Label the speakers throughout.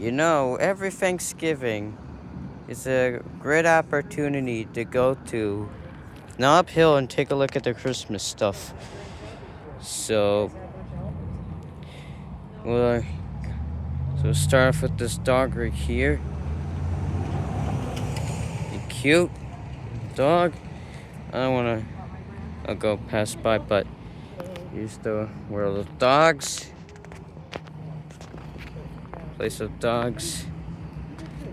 Speaker 1: Every Thanksgiving is a great opportunity to go to Nob Hill and take a look at the Christmas stuff. So, we'll, so start off with this dog right here. Cute dog. I don't want to. I'll go pass by, but here's the world of dogs. Place of dogs.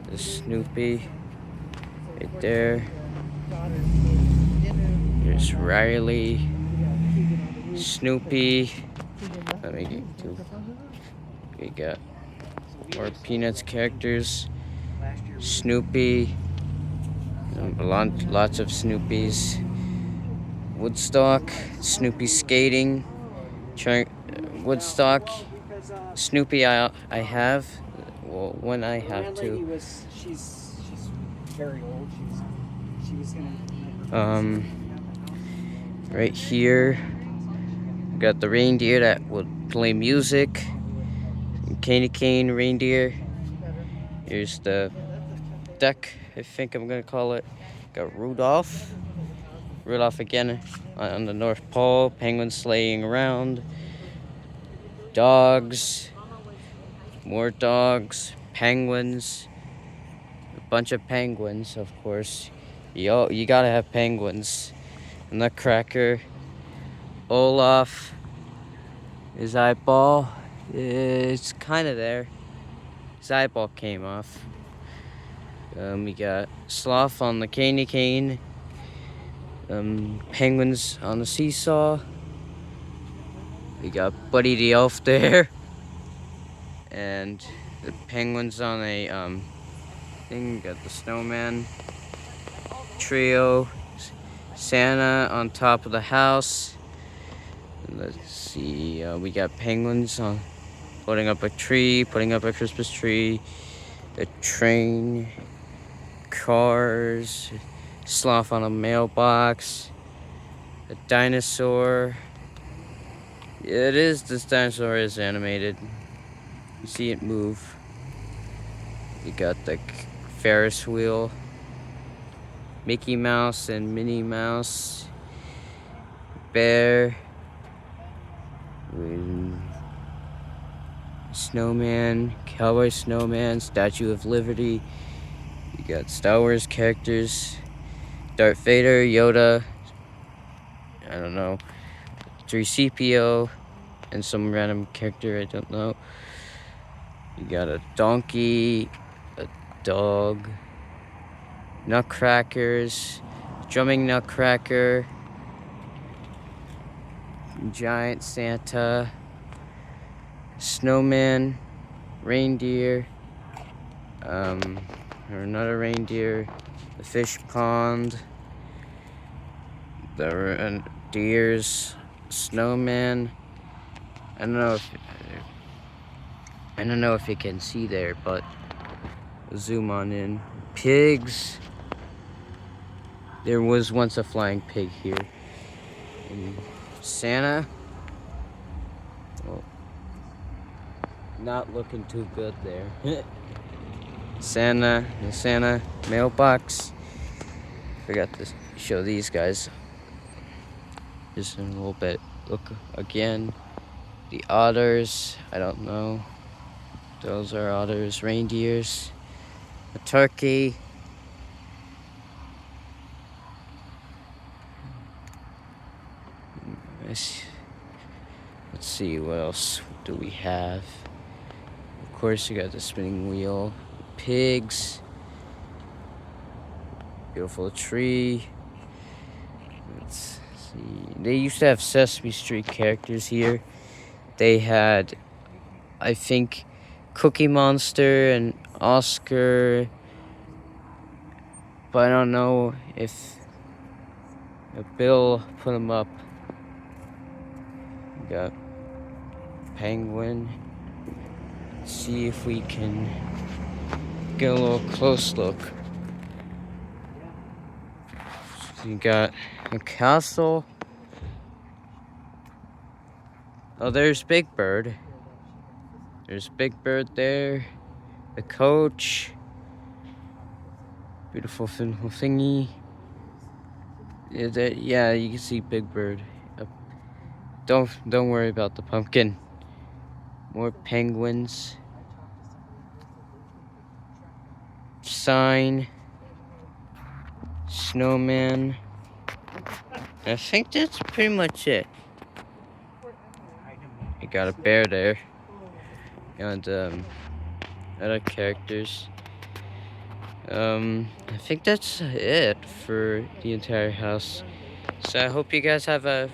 Speaker 1: There's Snoopy right there. Here's Riley. Snoopy. Let me get two. We got more Peanuts characters. Snoopy. Lots of Snoopies. Woodstock. Snoopy skating. Woodstock. Snoopy I have. Well, when I have to.
Speaker 2: She's very old. She was gonna.
Speaker 1: Right here, we got the reindeer that would play music. Candy cane reindeer. Here's the duck, I think I'm gonna call it. Got Rudolph. Rudolph again on the North Pole. Penguins sleighing around. Dogs. More dogs. Penguins. A bunch of penguins, of course. You gotta have penguins. Nutcracker. Olaf. His eyeball. It's kind of there. His eyeball came off. We got Sloth on the candy cane. Penguins on the seesaw. We got Buddy the Elf there. And the penguins on a thing. We got the snowman trio. Santa on top of the house. Let's see. We got penguins on putting up a tree, putting up a Christmas tree. A train. Cars. Sloth on a mailbox. A dinosaur. This dinosaur is animated. You see it move. You got the Ferris wheel. Mickey Mouse and Minnie Mouse. Bear. Snowman. Cowboy Snowman. Statue of Liberty. You got Star Wars characters. Darth Vader, Yoda. I don't know. 3CPO. And some random character I don't know. You got a donkey. A dog. Nutcrackers. Drumming Nutcracker. Giant Santa. Snowman. Reindeer. Or another reindeer. The fish pond. The deers. Snowman. I don't know if you can see there, but zoom on in. Pigs. There was once a flying pig here. And Santa. Well, not looking too good there. Santa, the Santa mailbox. Forgot to show these guys. Just in a little bit. Look again. The otters. I don't know. Those are otters. Reindeers. A turkey. Let's see, what else do we have? Of course, you got the spinning wheel. Pigs. Beautiful tree. Let's see. They used to have Sesame Street characters here. They had, I think, Cookie Monster and Oscar. But I don't know if Bill put them up. We got Penguin. Let's see if we can get a little close look. So you got a castle. Oh, there's Big Bird. There's Big Bird there. the coach. Beautiful little thingy. Yeah, you can see Big Bird. Don't worry about the pumpkin. More penguins. Sign. Snowman. I think that's pretty much it. You got a bear there. And other characters. I think that's it for the entire house. So I hope you guys have a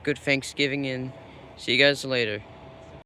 Speaker 1: good Thanksgiving and see you guys later.